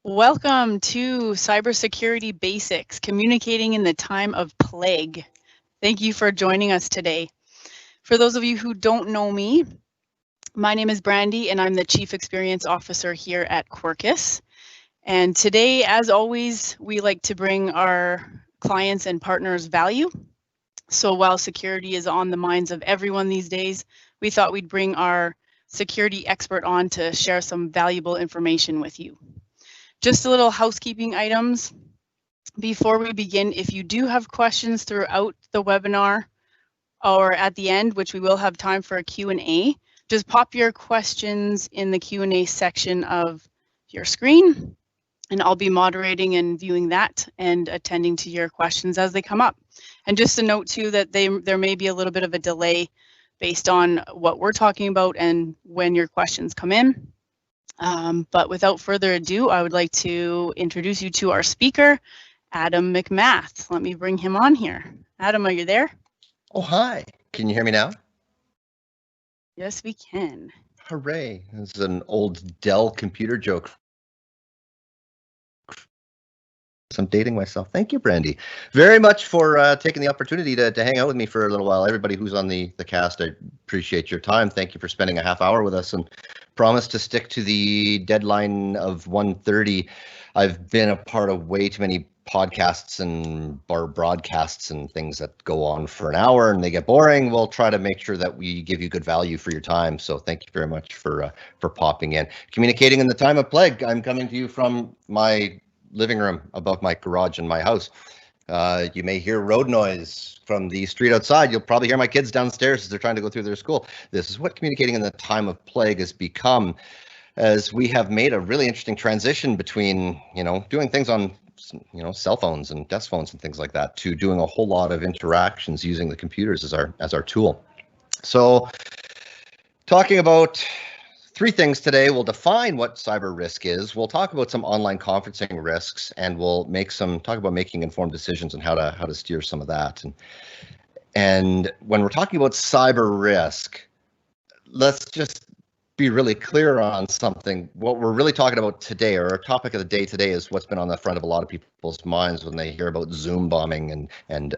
Welcome to Cybersecurity Basics, Communicating in the Time of Plague. Thank you for joining us today. For those of you who don't know me, my name is Brandy and I'm the Chief Experience Officer here at Quercus. And today, as always, we like to bring our clients and partners value. So while security is on the minds of everyone these days, we thought we'd bring our security expert on to share some valuable information with you. Just a little housekeeping items. Before we begin, if you do have questions throughout the webinar or at the end, which we will have time for a Q&A, just pop your questions in the Q&A section of your screen, and I'll be moderating and viewing that and attending to your questions as they come up. And just a note too that there may be a little bit of a delay based on what we're talking about and when your questions come in. But without further ado, I would like to introduce you to our speaker, Adam McMath. Let me bring him on here. Adam, are you there? Oh, hi. Can you hear me now? Yes, we can. Hooray. This is an old Dell computer joke. I'm dating myself. Thank you, Brandy, very much for taking the opportunity to hang out with me for a little while. Everybody who's on the cast, I appreciate your time. Thank you for spending a half hour with us, and promise to stick to the deadline of 1:30. I've been a part of way too many podcasts and broadcasts and things that go on for an hour and they get boring. We'll try to make sure that we give you good value for your time. So thank you very much for popping in. Communicating in the time of plague. I'm coming to you from my living room above my garage in my house. You may hear road noise from the street outside. You'll probably hear my kids downstairs as they're trying to go through their school. This is what communicating in the time of plague has become, as we have made a really interesting transition between, doing things on, cell phones and desk phones and things like that, to doing a whole lot of interactions using the computers as our tool. So talking about three things today. We'll define what cyber risk is. We'll talk about some online conferencing risks, and we'll talk about making informed decisions and how to steer some of that. And when we're talking about cyber risk, let's just be really clear on something. What we're really talking about today, or our topic of the day today, is what's been on the front of a lot of people's minds when they hear about Zoom bombing and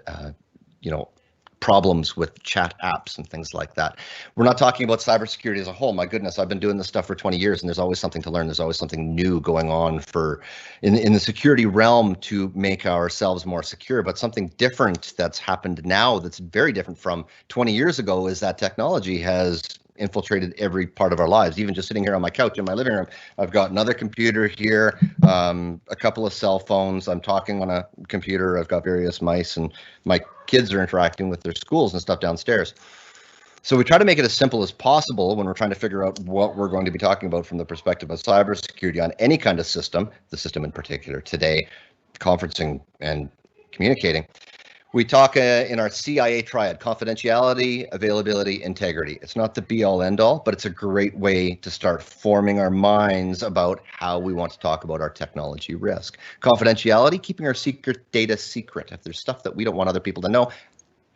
problems with chat apps and things like that. We're not talking about cybersecurity as a whole. My goodness, I've been doing this stuff for 20 years, and there's always something to learn. There's always something new going on in the security realm to make ourselves more secure. But something different that's happened now, that's very different from 20 years ago, is that technology has infiltrated every part of our lives. Even just sitting here on my couch in my living room, I've got another computer here, a couple of cell phones. I'm talking on a computer. I've got various mice, and my kids are interacting with their schools and stuff downstairs. So we try to make it as simple as possible when we're trying to figure out what we're going to be talking about from the perspective of cybersecurity on any kind of system, the system in particular today, conferencing and communicating. We talk in our CIA triad: confidentiality, availability, integrity. It's not the be-all, end-all, but it's a great way to start forming our minds about how we want to talk about our technology risk. Confidentiality, keeping our secret data secret. If there's stuff that we don't want other people to know,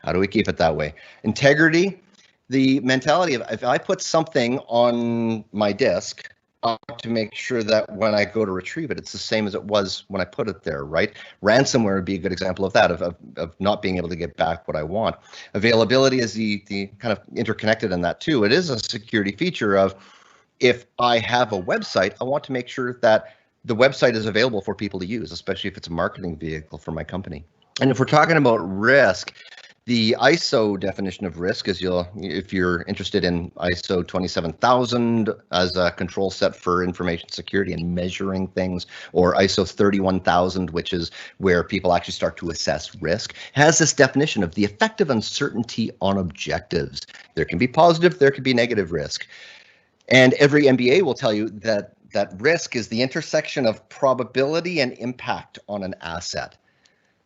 how do we keep it that way? Integrity, the mentality of, if I put something on my disk, I want to make sure that when I go to retrieve it, it's the same as it was when I put it there, right? Ransomware would be a good example of that, of not being able to get back what I want. Availability is the kind of interconnected in that too. It is a security feature of, if I have a website, I want to make sure that the website is available for people to use, especially if it's a marketing vehicle for my company. And if we're talking about risk, the ISO definition of risk is, if you're interested in ISO 27000 as a control set for information security and measuring things, or ISO 31000, which is where people actually start to assess risk, has this definition of the effect of uncertainty on objectives. There can be positive, there can be negative risk. And every MBA will tell you that risk is the intersection of probability and impact on an asset.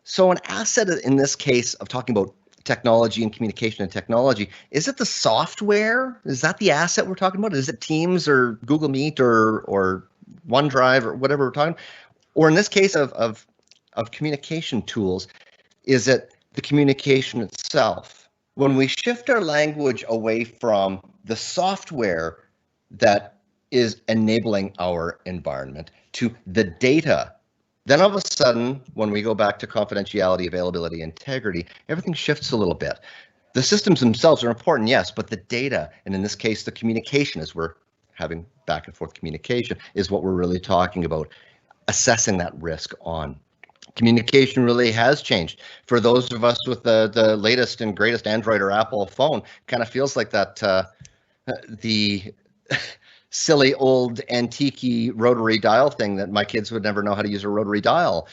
So an asset in this case of talking about technology and communication and technology, is it the software? Is that the asset we're talking about? Is it Teams or Google Meet or OneDrive or whatever we're talking? Or in this case of communication tools, is it the communication itself? When we shift our language away from the software that is enabling our environment to the data. Then all of a sudden, when we go back to confidentiality, availability, integrity, everything shifts a little bit. The systems themselves are important, yes, but the data, and in this case, the communication, as we're having back and forth communication, is what we're really talking about, assessing that risk on. Communication really has changed. For those of us with the latest and greatest Android or Apple phone, kind of feels like that the silly old antique rotary dial thing that my kids would never know how to use a rotary dial.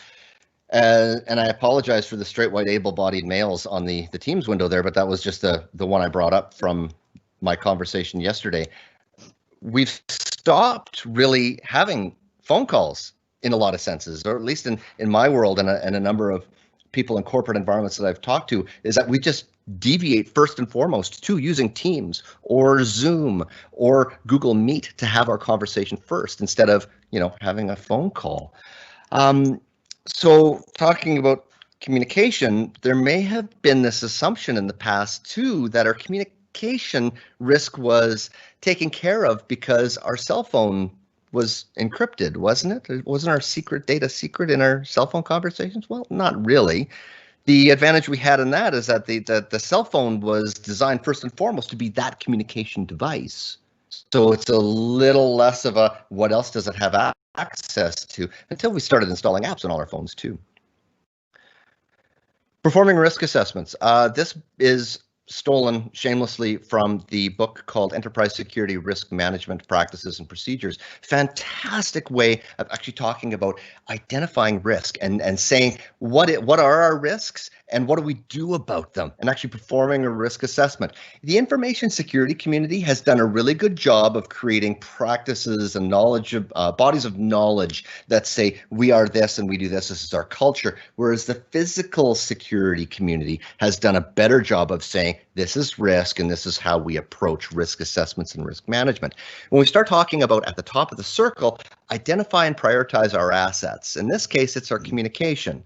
And I apologize for the straight white able-bodied males on the Teams window there, but that was just the one I brought up from my conversation yesterday. We've stopped really having phone calls in a lot of senses, or at least in my world and a number of people in corporate environments that I've talked to, is that we just deviate first and foremost to using Teams or Zoom or Google Meet to have our conversation first instead of, having a phone call. So talking about communication, there may have been this assumption in the past too that our communication risk was taken care of because our cell phone was encrypted, wasn't it? Wasn't our secret data secret in our cell phone conversations? Well, not really. The advantage we had in that is that the cell phone was designed first and foremost to be that communication device. So it's a little less of a what else does it have access to until we started installing apps on all our phones too. Performing risk assessments. This is stolen shamelessly from the book called Enterprise Security Risk Management Practices and Procedures. Fantastic way of actually talking about identifying risk and saying what are our risks and what do we do about them, and actually performing a risk assessment. The information security community has done a really good job of creating practices and knowledge of bodies of knowledge that say we are this and we do this. This is our culture. Whereas the physical security community has done a better job of saying this is risk and this is how we approach risk assessments and risk management. When we start talking about at the top of the circle, identify and prioritize our assets. In this case, it's our communication.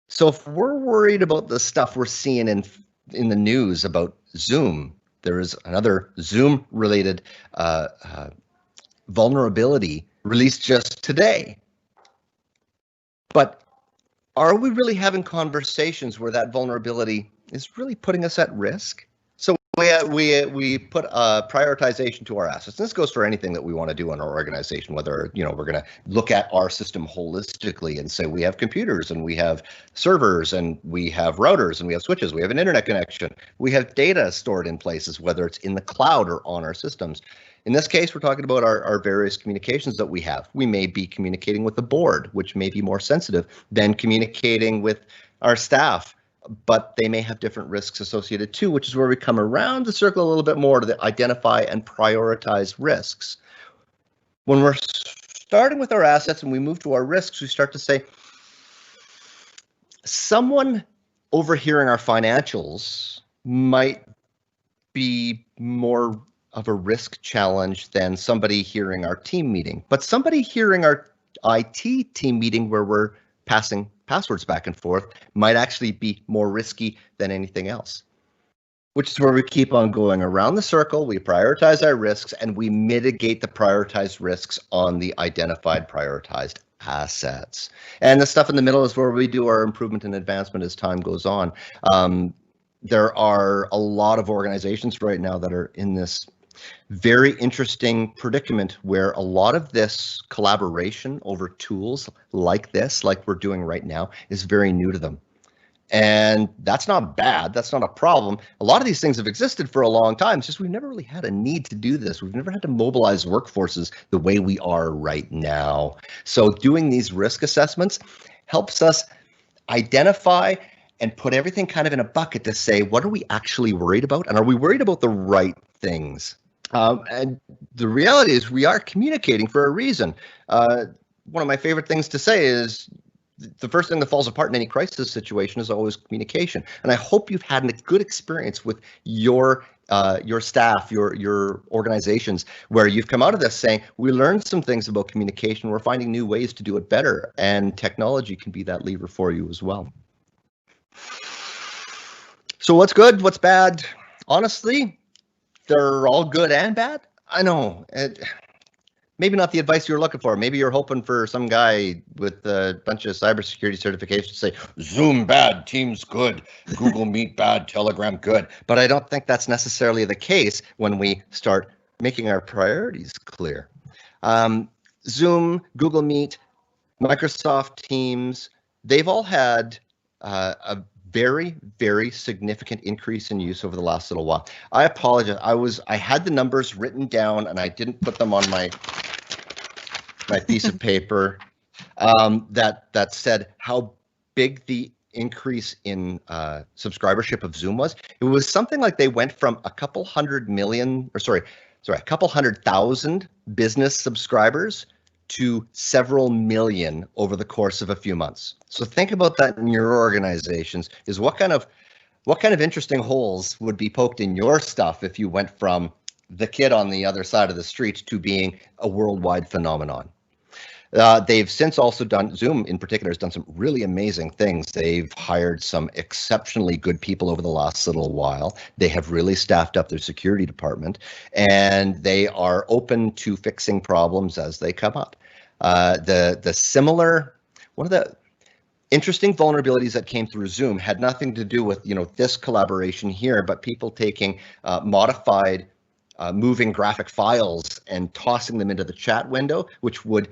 So if we're worried about the stuff we're seeing in the news about Zoom, there is another Zoom-related vulnerability released just today. But are we really having conversations where that vulnerability is really putting us at risk? So we put prioritization to our assets. This goes for anything that we want to do in our organization, whether we're going to look at our system holistically and say we have computers and we have servers and we have routers and we have switches, we have an internet connection, we have data stored in places, whether it's in the cloud or on our systems. In this case, we're talking about our various communications that we have. We may be communicating with the board, which may be more sensitive than communicating with our staff, but they may have different risks associated too, which is where we come around the circle a little bit more to identify and prioritize risks. When we're starting with our assets and we move to our risks, we start to say, someone overhearing our financials might be more of a risk challenge than somebody hearing our team meeting. But somebody hearing our IT team meeting where we're passing passwords back and forth might actually be more risky than anything else, which is where we keep on going around the circle. We prioritize our risks and we mitigate the prioritized risks on the identified prioritized assets. And the stuff in the middle is where we do our improvement and advancement as time goes on. There are a lot of organizations right now that are in this very interesting predicament where a lot of this collaboration over tools like this, like we're doing right now, is very new to them. And that's not bad. That's not a problem. A lot of these things have existed for a long time. It's just we've never really had a need to do this. We've never had to mobilize workforces the way we are right now. So doing these risk assessments helps us identify and put everything kind of in a bucket to say, what are we actually worried about? And are we worried about the right things? And the reality is we are communicating for a reason. One of my favorite things to say is the first thing that falls apart in any crisis situation is always communication. And I hope you've had a good experience with your staff, your organizations, where you've come out of this saying, we learned some things about communication. We're finding new ways to do it better. And technology can be that lever for you as well. So what's good? What's bad? Honestly, they're all good and bad. I know. maybe not the advice you were looking for. Maybe you're hoping for some guy with a bunch of cybersecurity certifications to say, Zoom bad, Teams good, Google Meet bad, Telegram good. But I don't think that's necessarily the case when we start making our priorities clear. Zoom, Google Meet, Microsoft Teams, they've all had a very, very significant increase in use over the last little while. I apologize. I had the numbers written down and I didn't put them on my piece of paper that said how big the increase in subscribership of Zoom was. It was something like they went from a couple hundred thousand business subscribers to several million over the course of a few months. So think about that in your organizations, is what kind of interesting holes would be poked in your stuff if you went from the kid on the other side of the street to being a worldwide phenomenon. They've since also done, Zoom in particular has done some really amazing things. They've hired some exceptionally good people over the last little while. They have really staffed up their security department, and they are open to fixing problems as they come up. One of the interesting vulnerabilities that came through Zoom had nothing to do with, this collaboration here, but people taking modified moving graphic files and tossing them into the chat window, which would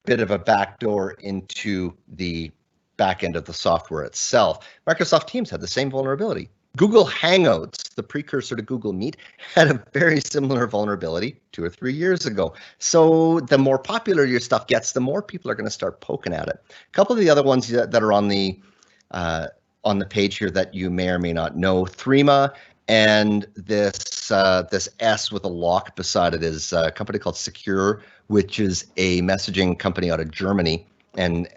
bit of a backdoor into the back end of the software itself. Microsoft Teams had the same vulnerability. Google Hangouts, the precursor to Google Meet, had a very similar vulnerability 2 or 3 years ago. So the more popular your stuff gets, the more people are going to start poking at it. A couple of the other ones that are on the page here that you may or may not know, Threema, and this S with a lock beside it is a company called Secure, which is a messaging company out of Germany, and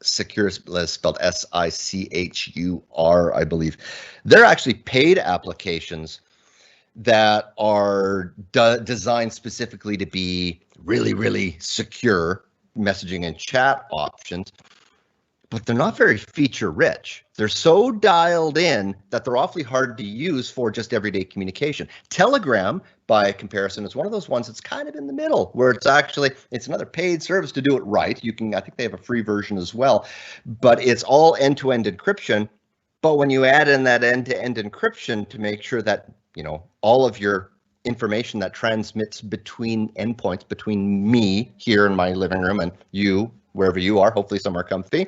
Secure is spelled S-I-C-H-U-R, I believe. They're actually paid applications that are designed specifically to be really, really secure messaging and chat options, but they're not very feature rich. They're so dialed in that they're awfully hard to use for just everyday communication. Telegram, by comparison, is one of those ones that's kind of in the middle, where it's another paid service to do it right. I think they have a free version as well, but it's all end-to-end encryption. But when you add in that end-to-end encryption to make sure that, all of your information that transmits between endpoints, between me here in my living room and you, wherever you are, hopefully somewhere comfy,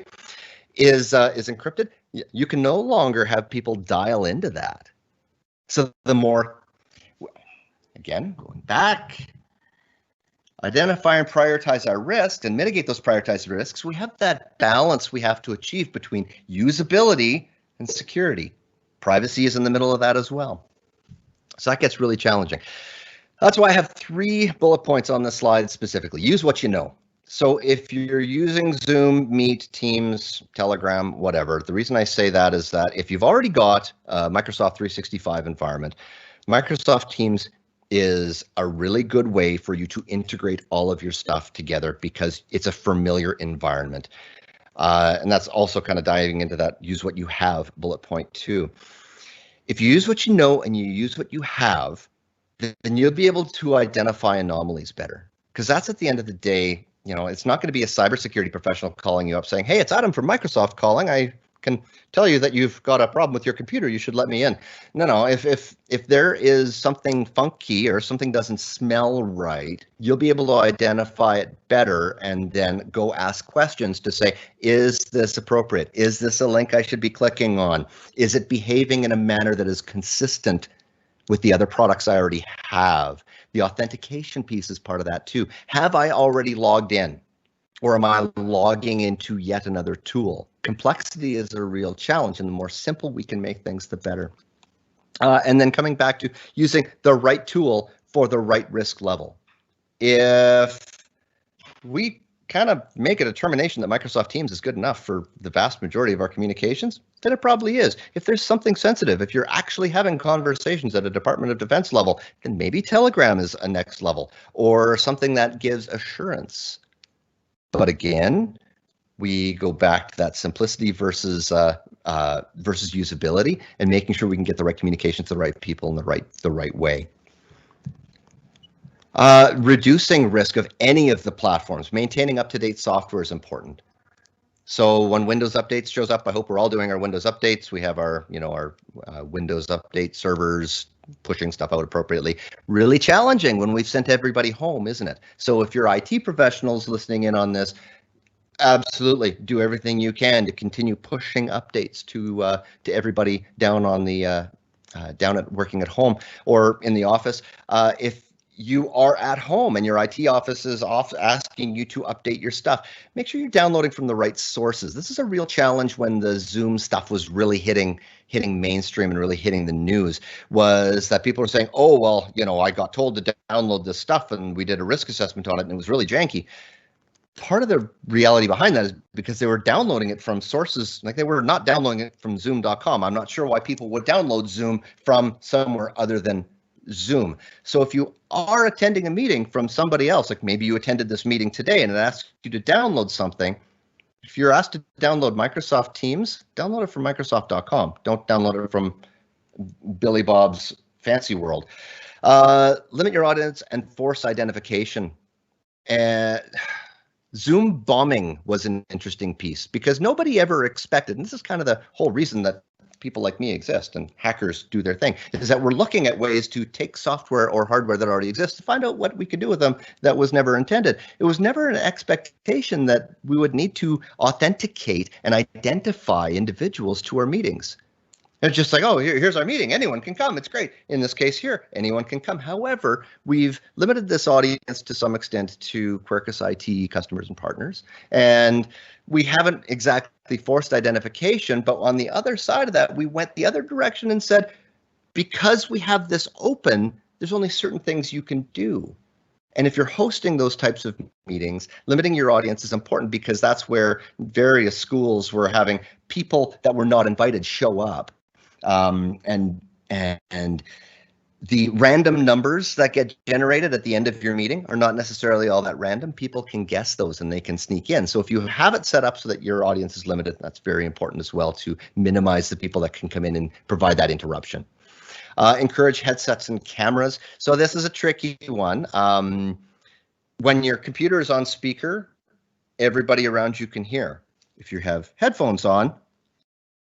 is encrypted, you can no longer have people dial into that. So the more, again, going back, identify and prioritize our risks and mitigate those prioritized risks, we have that balance we have to achieve between usability and security. Privacy is in the middle of that as well. So that gets really challenging. That's why I have 3 bullet points on this slide specifically. Use what you know. So if you're using Zoom, Meet, Teams, Telegram, whatever, the reason I say that is that if you've already got a Microsoft 365 environment, Microsoft Teams is a really good way for you to integrate all of your stuff together because it's a familiar environment. And that's also kind of diving into that use what you have bullet point 2. If you use what you know and you use what you have, then you'll be able to identify anomalies better. Because that's at the end of the day, it's not going to be a cybersecurity professional calling you up saying, hey, it's Adam from Microsoft calling. I can tell you that you've got a problem with your computer. You should let me in. No. If there is something funky or something doesn't smell right, you'll be able to identify it better and then go ask questions to say, is this appropriate? Is this a link I should be clicking on? Is it behaving in a manner that is consistent with the other products I already have? The authentication piece is part of that too. Have I already logged in? Or am I logging into yet another tool? Complexity is a real challenge, and the more simple we can make things, the better. And then coming back to using the right tool for the right risk level. If we kind of make a determination that Microsoft Teams is good enough for the vast majority of our communications, then it probably is. If there's something sensitive, if you're actually having conversations at a Department of Defense level, then maybe Telegram is a next level, or something that gives assurance. But again, we go back to that simplicity versus usability and making sure we can get the right communication to the right people in the right way. Reducing risk of any of the platforms. Maintaining up-to-date software is important. So when Windows updates shows up, I hope we're all doing our Windows updates. We have our, our Windows update servers pushing stuff out appropriately. Really challenging when we've sent everybody home, isn't it? So if you're IT professionals listening in on this, absolutely do everything you can to continue pushing updates to everybody down on the down at working at home or in the office. If you are at home and your IT office is off asking you to update your stuff, make sure you're downloading from the right sources. This is a real challenge when the Zoom stuff was really hitting mainstream and really hitting the news, was that people were saying, oh, well, I got told to download this stuff and we did a risk assessment on it and it was really janky. Part of the reality behind that is because they were downloading it from sources, like they were not downloading it from zoom.com. I'm not sure why people would download Zoom from somewhere other than Zoom. So if you are attending a meeting from somebody else, like maybe you attended this meeting today and it asks you to download something, if you're asked to download Microsoft Teams, download it from Microsoft.com. Don't download it from Billy Bob's Fancy World. Limit your audience and force identification. Zoom bombing was an interesting piece because nobody ever expected, and this is kind of the whole reason that people like me exist and hackers do their thing, is that we're looking at ways to take software or hardware that already exists to find out what we could do with them that was never intended. It was never an expectation that we would need to authenticate and identify individuals to our meetings. It's just like, oh, here's our meeting. Anyone can come. It's great. In this case here, anyone can come. However, we've limited this audience to some extent to Quercus IT customers and partners. And we haven't exactly forced identification. But on the other side of that, we went the other direction and said, because we have this open, there's only certain things you can do. And if you're hosting those types of meetings, limiting your audience is important because that's where various schools were having people that were not invited show up. And the random numbers that get generated at the end of your meeting are not necessarily all that random. People can guess those and they can sneak in. So if you have it set up so that your audience is limited, that's very important as well to minimize the people that can come in and provide that interruption. Encourage headsets and cameras. So this is a tricky one. When your computer is on speaker, everybody around you can hear. If you have headphones on,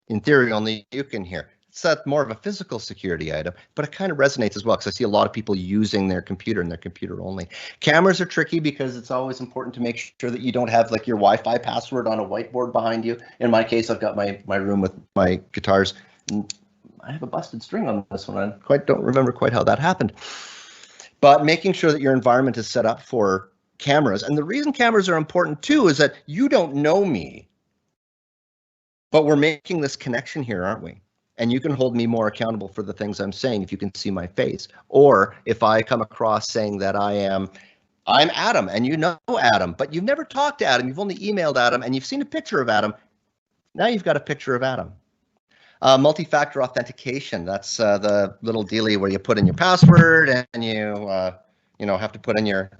in theory, only you can hear. It's more of a physical security item, but it kind of resonates as well because I see a lot of people using their computer and their computer only. Cameras are tricky because it's always important to make sure that you don't have like your Wi-Fi password on a whiteboard behind you. In my case, I've got my room with my guitars. I have a busted string on this one. I don't remember quite how that happened. But making sure that your environment is set up for cameras. And the reason cameras are important too is that you don't know me, but we're making this connection here, aren't we? And you can hold me more accountable for the things I'm saying if you can see my face. Or if I come across saying that I'm Adam and you know Adam, but you've never talked to Adam, you've only emailed Adam and you've seen a picture of Adam. Now you've got a picture of Adam. Multi-factor authentication, that's the little dealie where you put in your password and you have to put in your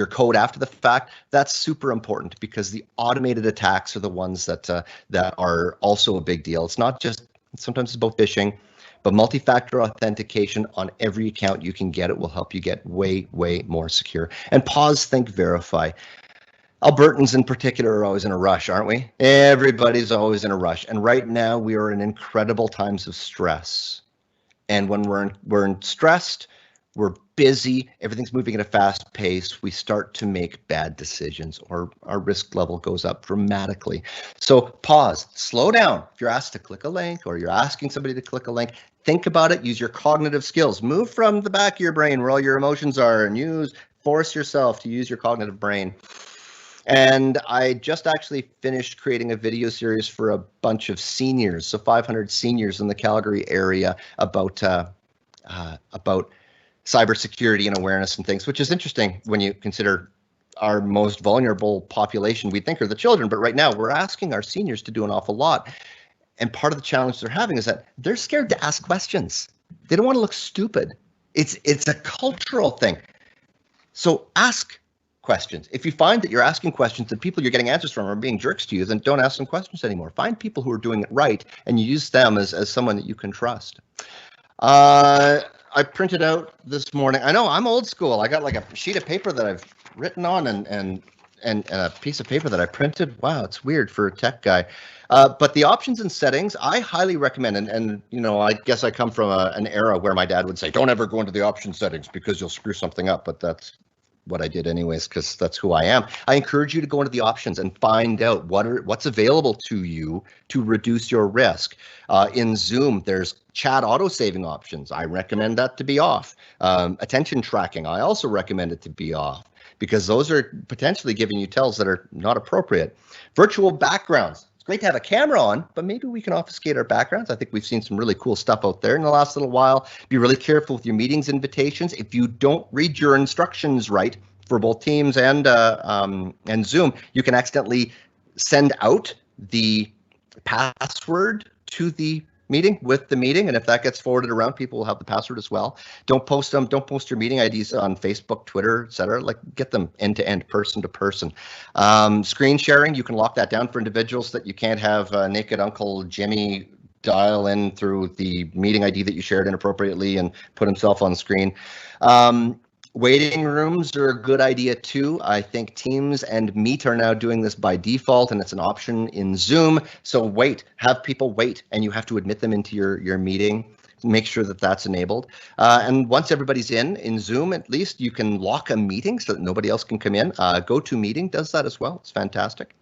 code after the fact. That's super important because the automated attacks are the ones that are also a big deal. It's not just, sometimes it's about phishing, but multi-factor authentication on every account you can get it will help you get way, way more secure. And pause, think, verify. Albertans in particular are always in a rush, aren't we? Everybody's always in a rush. And right now we are in incredible times of stress. And when we're stressed, we're busy, everything's moving at a fast pace, we start to make bad decisions or our risk level goes up dramatically. So pause, slow down. If you're asked to click a link or you're asking somebody to click a link, think about it, use your cognitive skills. Move from the back of your brain where all your emotions are and force yourself to use your cognitive brain. And I just actually finished creating a video series for a bunch of seniors, so 500 seniors in the Calgary area about cybersecurity and awareness and things, which is interesting when you consider our most vulnerable population we think are the children. But right now we're asking our seniors to do an awful lot. And part of the challenge they're having is that they're scared to ask questions. They don't want to look stupid. It's a cultural thing. So ask questions. If you find that you're asking questions that people you're getting answers from are being jerks to you, then don't ask them questions anymore. Find people who are doing it right and use them as someone that you can trust. I printed out this morning. I know I'm old school. I got like a sheet of paper that I've written on and a piece of paper that I printed. Wow, it's weird for a tech guy. But the options and settings, I highly recommend. And you know, I guess I come from an era where my dad would say, "Don't ever go into the option settings because you'll screw something up." But that's what I did anyways, because that's who I am. I encourage you to go into the options and find out what's available to you to reduce your risk. In Zoom, there's chat auto-saving options. I recommend that to be off. Attention tracking, I also recommend it to be off because those are potentially giving you tells that are not appropriate. Virtual backgrounds. It's great to have a camera on, but maybe we can obfuscate our backgrounds. I think we've seen some really cool stuff out there in the last little while. Be really careful with your meetings invitations. If you don't read your instructions right for both Teams and Zoom, you can accidentally send out the password to the meeting with the meeting, and if that gets forwarded around, people will have the password as well. Don't post them. Don't post your meeting IDs on Facebook, Twitter, etc. Like, get them end to end, person to person. Screen sharing, you can lock that down for individuals that you can't have naked Uncle Jimmy dial in through the meeting ID that you shared inappropriately and put himself on screen. Waiting rooms are a good idea too. I think Teams and Meet are now doing this by default, and it's an option in Zoom. So have people wait, and you have to admit them into your meeting. Make sure that that's enabled. And once everybody's in Zoom, at least you can lock a meeting so that nobody else can come in. GoToMeeting does that as well. It's fantastic.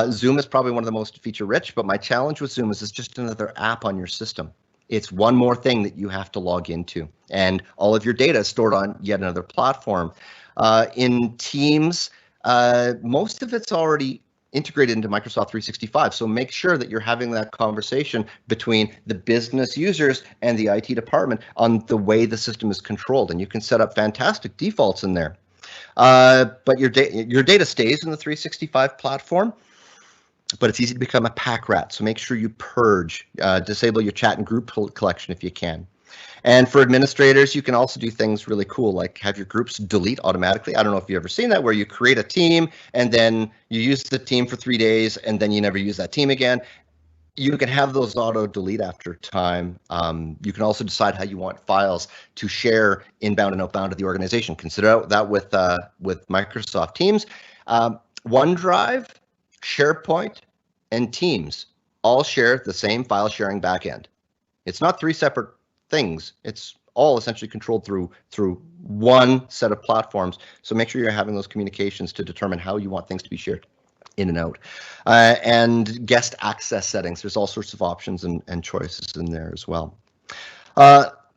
Zoom is probably one of the most feature-rich, but my challenge with Zoom is it's just another app on your system. It's one more thing that you have to log into, and all of your data is stored on yet another platform. In Teams, most of it's already integrated into Microsoft 365, so make sure that you're having that conversation between the business users and the IT department on the way the system is controlled, and you can set up fantastic defaults in there. But your data stays in the 365 platform, but it's easy to become a pack rat. So make sure you purge, disable your chat and group collection if you can. And for administrators, you can also do things really cool, like have your groups delete automatically. I don't know if you've ever seen that, where you create a team and then you use the team for 3 days and then you never use that team again. You can have those auto delete after time. You can also decide how you want files to share inbound and outbound to the organization. Consider that with Microsoft Teams. OneDrive, SharePoint, and Teams all share the same file sharing backend. It's not 3 separate things. It's all essentially controlled through one set of platforms. So make sure you're having those communications to determine how you want things to be shared in and out. And guest access settings. There's all sorts of options and choices in there as well.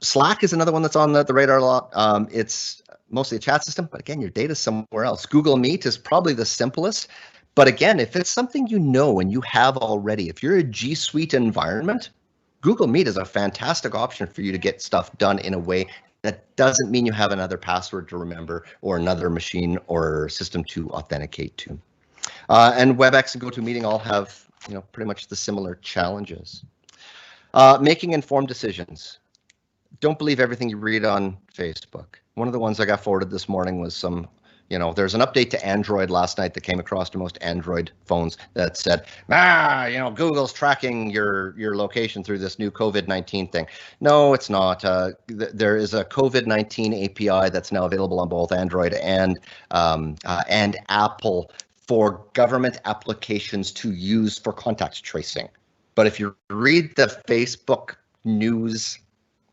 Slack is another one that's on the radar a lot. It's mostly a chat system, but again, your data's somewhere else. Google Meet is probably the simplest. But again, if it's something you know and you have already, if you're a G Suite environment, Google Meet is a fantastic option for you to get stuff done in a way that doesn't mean you have another password to remember or another machine or system to authenticate to. And WebEx and GoToMeeting all have, pretty much the similar challenges. Making informed decisions. Don't believe everything you read on Facebook. One of the ones I got forwarded this morning was some there's an update to Android last night that came across to most Android phones that said, Google's tracking your location through this new COVID-19 thing. No, it's not. There is a COVID-19 API that's now available on both Android and Apple for government applications to use for contact tracing. But if you read the Facebook news,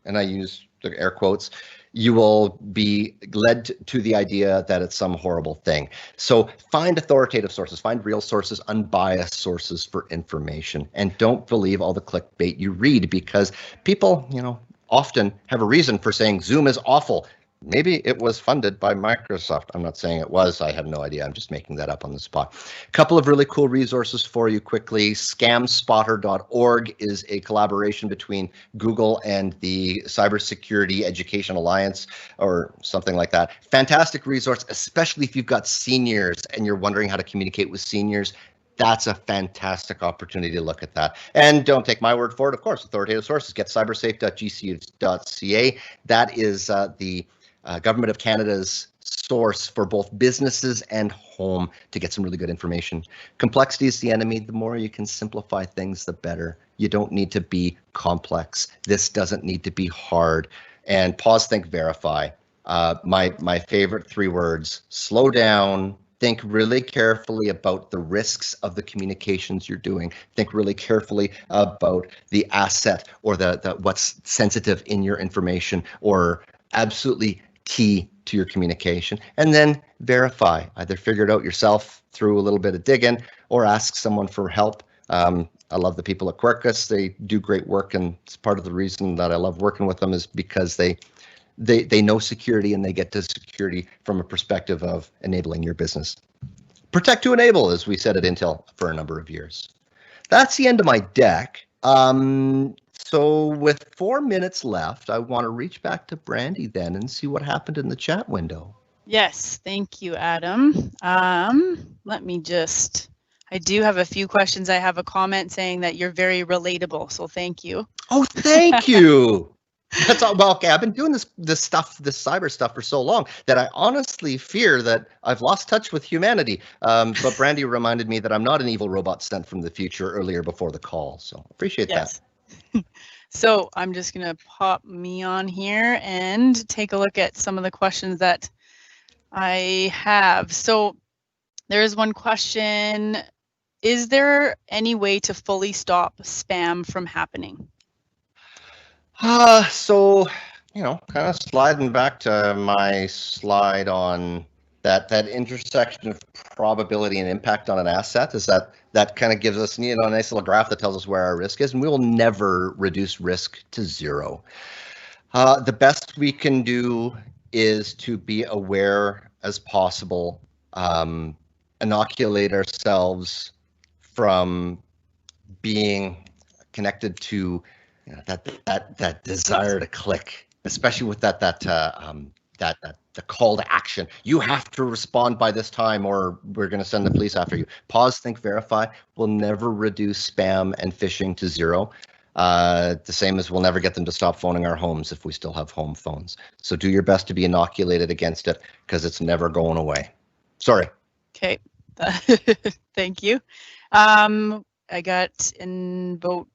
and I use the air quotes, you will be led to the idea that it's some horrible thing. So find authoritative sources, find real sources, unbiased sources for information, and don't believe all the clickbait you read, because people, often have a reason for saying Zoom is awful. Maybe it was funded by Microsoft. I'm not saying it was. I have no idea. I'm just making that up on the spot. A couple of really cool resources for you quickly. Scamspotter.org is a collaboration between Google and the Cybersecurity Education Alliance or something like that. Fantastic resource, especially if you've got seniors and you're wondering how to communicate with seniors. That's a fantastic opportunity to look at that. And don't take my word for it, of course. Authoritative sources, get cybersafe.gc.ca. That is the Government of Canada's source for both businesses and home to get some really good information. Complexity is the enemy. The more you can simplify things, the better. You don't need to be complex. This doesn't need to be hard. And pause, think, verify. My favorite 3 words: slow down, think really carefully about the risks of the communications you're doing. Think really carefully about the asset or the what's sensitive in your information or absolutely key to your communication. And then verify. Either figure it out yourself through a little bit of digging or ask someone for help. I love the people at Quercus. They do great work, and it's part of the reason that I love working with them is because they know security and they get to security from a perspective of enabling your business. Protect to enable, as we said at Intel for a number of years. That's the end of my deck. So with 4 minutes left, I want to reach back to Brandy then and see what happened in the chat window. Yes, thank you, Adam. Let me just, I do have a few questions. I have a comment saying that you're very relatable, so thank you. Oh, thank you. That's all. Well, okay, I've been doing this cyber stuff for so long that I honestly fear that I've lost touch with humanity. But Brandy reminded me that I'm not an evil robot sent from the future earlier before the call. So appreciate that. So I'm just going to pop me on here and take a look at some of the questions that I have. So there is one question. Is there any way to fully stop spam from happening? So, kind of sliding back to my slide on that intersection of probability and impact on an asset is that kind of gives us a nice little graph that tells us where our risk is, and we will never reduce risk to zero. The best we can do is to be aware as possible, inoculate ourselves from being connected to that desire to click, especially with that the call to action. You have to respond by this time or we're going to send the police after you. Pause, think, verify will never reduce spam and phishing to zero. The same as we'll never get them to stop phoning our homes if we still have home phones. So do your best to be inoculated against it because it's never going away. Sorry. Okay. Thank you. I got in vote.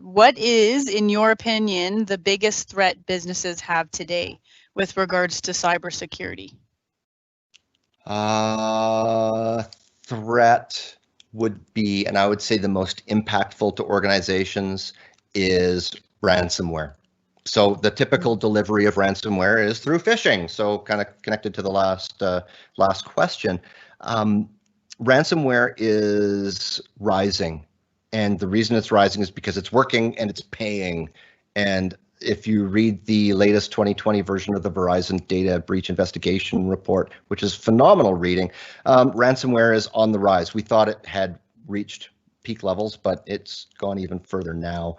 What is, in your opinion, the biggest threat businesses have today with regards to cybersecurity? Threat would be, and I would say the most impactful to organizations is ransomware. So the typical delivery of ransomware is through phishing. So kind of connected to the last question. Ransomware is rising. And the reason it's rising is because it's working and it's paying. And if you read the latest 2020 version of the Verizon Data Breach Investigation Report, which is phenomenal reading, ransomware is on the rise. We thought it had reached peak levels, but it's gone even further now.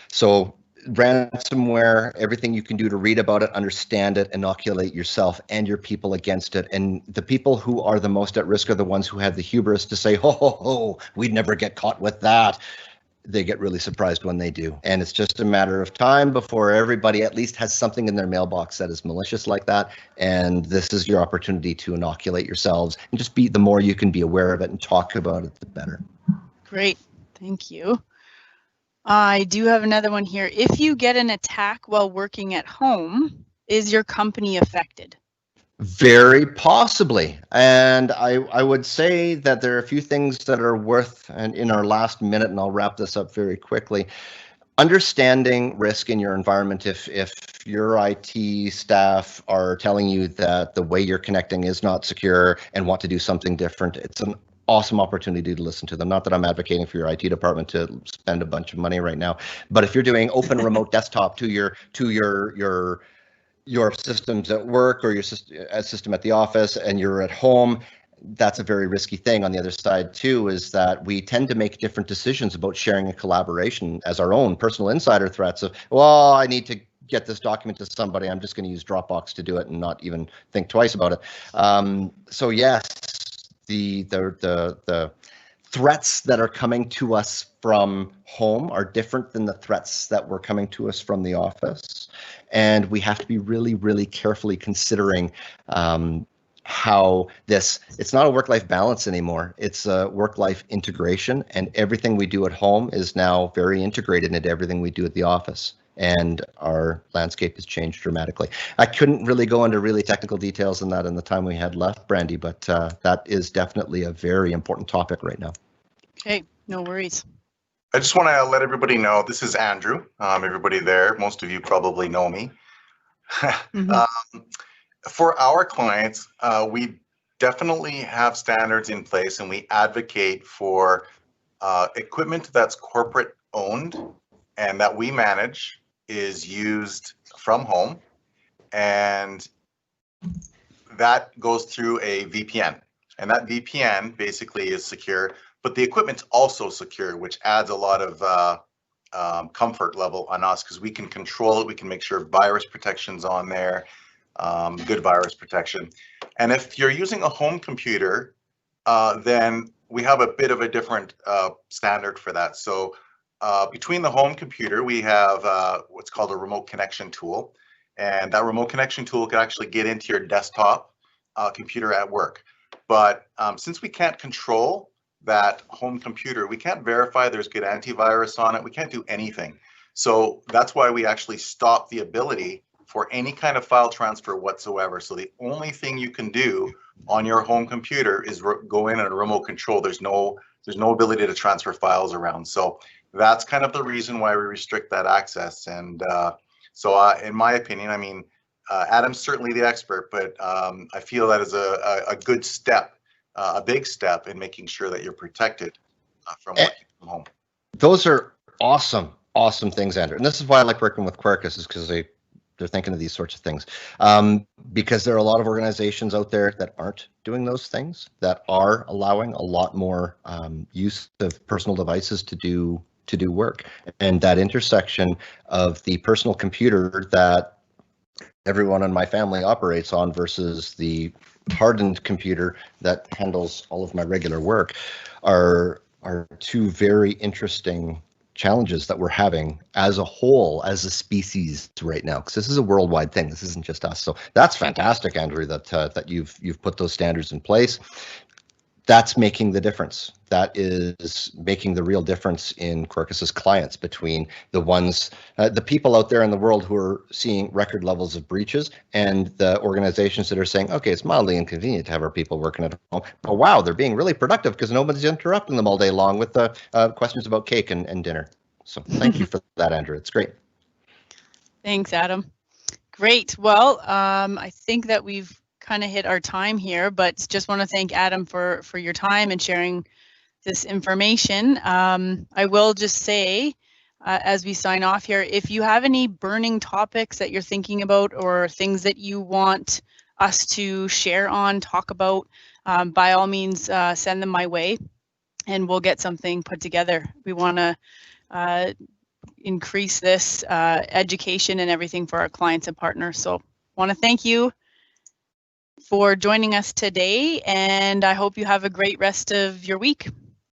So ransomware, everything you can do to read about it, understand it, inoculate yourself and your people against it. And the people who are the most at risk are the ones who have the hubris to say, ho, we'd never get caught with that. They get really surprised when they do. And it's just a matter of time before everybody at least has something in their mailbox that is malicious like that. And this is your opportunity to inoculate yourselves and just the more you can be aware of it and talk about it, the better. Great, thank you. I do have another one here. If you get an attack while working at home, is your company affected? Very possibly. And I would say that there are a few things that are worth, and in our last minute, and I'll wrap this up very quickly, understanding risk in your environment. If your IT staff are telling you that the way you're connecting is not secure and want to do something different, it's an awesome opportunity to listen to them. Not that I'm advocating for your IT department to spend a bunch of money right now, but if you're doing open remote desktop to your systems at work or your system at the office and you're at home, that's a very risky thing. On the other side too is that we tend to make different decisions about sharing a collaboration as our own personal insider threats of, well, I need to get this document to somebody, I'm just going to use Dropbox to do it and not even think twice about it. So yes, the threats that are coming to us from home are different than the threats that were coming to us from the office. And we have to be really, really carefully considering how it's not a work-life balance anymore. It's a work-life integration, and everything we do at home is now very integrated into everything we do at the office. and our landscape has changed dramatically. I couldn't really go into really technical details in that in the time we had left, Brandy, but that is definitely a very important topic right now. Okay, no worries. I just want to let everybody know this is Andrew. Everybody there, most of you probably know me. For our clients, we definitely have standards in place, and we advocate for equipment that's corporate owned and that we manage is used from home, and that goes through a VPN, and that VPN basically is secure, but the equipment's also secure, which adds a lot of comfort level on us because we can control it. We can make sure virus protection's on there, good virus protection. And if you're using a home computer, then we have a bit of a different standard for that. So between the home computer, we have what's called a remote connection tool. And that remote connection tool can actually get into your desktop computer at work. But since we can't control that home computer, we can't verify there's good antivirus on it. We can't do anything. So that's why we actually stop the ability for any kind of file transfer whatsoever. So the only thing you can do on your home computer is go in and remote control. There's no ability to transfer files around. So that's kind of the reason why we restrict that access. And so in my opinion, I mean, Adam's certainly the expert, but I feel that is a good step, a big step in making sure that you're protected from working from home. Those are awesome things, Andrew. And this is why I like working with Quercus, is because they're thinking of these sorts of things. Because there are a lot of organizations out there that aren't doing those things, that are allowing a lot more use of personal devices to do work. And that intersection of the personal computer that everyone in my family operates on versus the hardened computer that handles all of my regular work are two very interesting challenges that we're having as a whole, as a species right now, because this is a worldwide thing. This isn't just us. So that's fantastic, Andrew, that you've put those standards in place. That's making the difference. That is making the real difference in Quercus's clients, between the ones, the people out there in the world who are seeing record levels of breaches, and the organizations that are saying, okay, it's mildly inconvenient to have our people working at home, but wow, they're being really productive because nobody's interrupting them all day long with questions about cake and dinner. So thank you for that, Andrew. It's great. Thanks, Adam. Great. Well, I think that we've kind of hit our time here, but just want to thank Adam for your time and sharing this information. I will just say, as we sign off here, if you have any burning topics that you're thinking about, or things that you want us to share on, talk about, by all means, send them my way and we'll get something put together. We want to increase this education and everything for our clients and partners. So want to thank you for joining us today, and I hope you have a great rest of your week.